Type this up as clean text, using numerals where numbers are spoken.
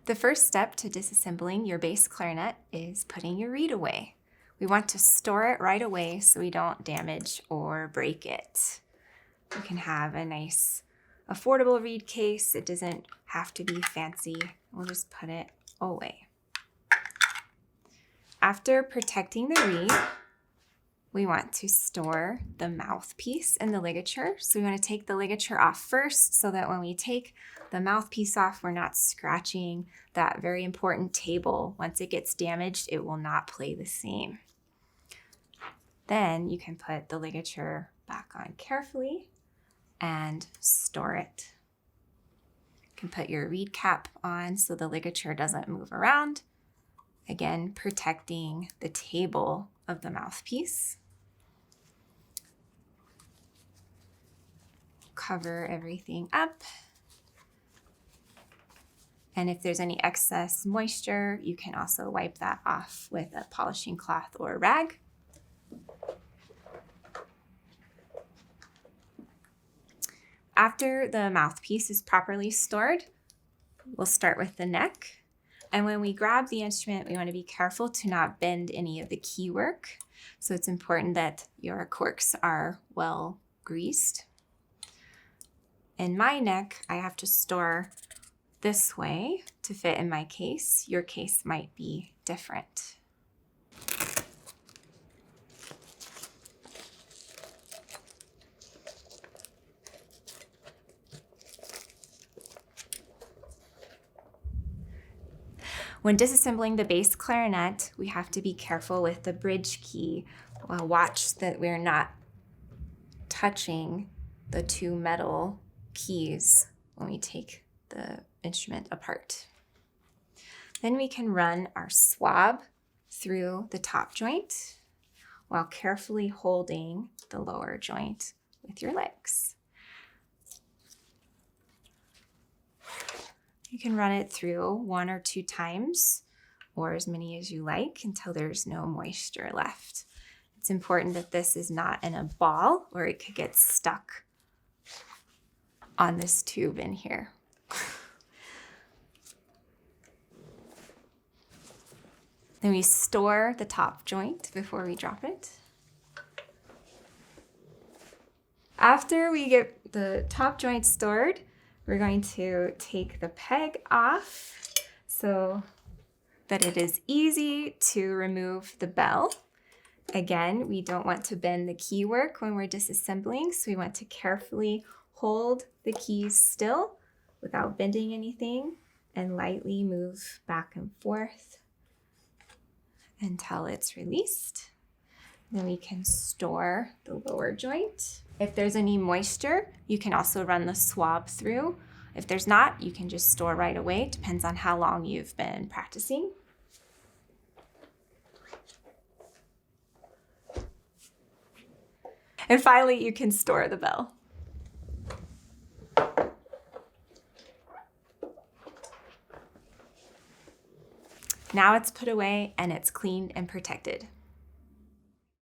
The first step to disassembling your bass clarinet is putting your reed away. We want to store it right away so we don't damage or break it. You can have a nice affordable reed case. It doesn't have to be fancy. We'll just put it away. After protecting the reed, we want to store the mouthpiece and the ligature. So we want to take the ligature off first so that when we take the mouthpiece off, we're not scratching that very important table. Once it gets damaged, it will not play the same. Then you can put the ligature back on carefully and store it. You can put your reed cap on so the ligature doesn't move around. Again, protecting the table of the mouthpiece. Cover everything up. And if there's any excess moisture, you can also wipe that off with a polishing cloth or rag. After the mouthpiece is properly stored, we'll start with the neck. And when we grab the instrument, we want to be careful to not bend any of the keywork. So it's important that your corks are well greased. In my neck, I have to store this way to fit in my case. Your case might be different. When disassembling the bass clarinet, we have to be careful with the bridge key. Watch that we're not touching the two metal keys when we take the instrument apart. Then we can run our swab through the top joint while carefully holding the lower joint with your legs. You can run it through 1 or 2 times, or as many as you like, until there's no moisture left. It's important that this is not in a ball, or it could get stuck on this tube in here. Then we store the top joint before we drop it. After we get the top joint stored, we're going to take the peg off so that it is easy to remove the bell. Again, we don't want to bend the keywork when we're disassembling, so we want to carefully hold the keys still without bending anything and lightly move back and forth until it's released. Then we can store the lower joint. If there's any moisture, you can also run the swab through. If there's not, you can just store right away. Depends on how long you've been practicing. And finally, you can store the bell. Now it's put away and it's cleaned and protected.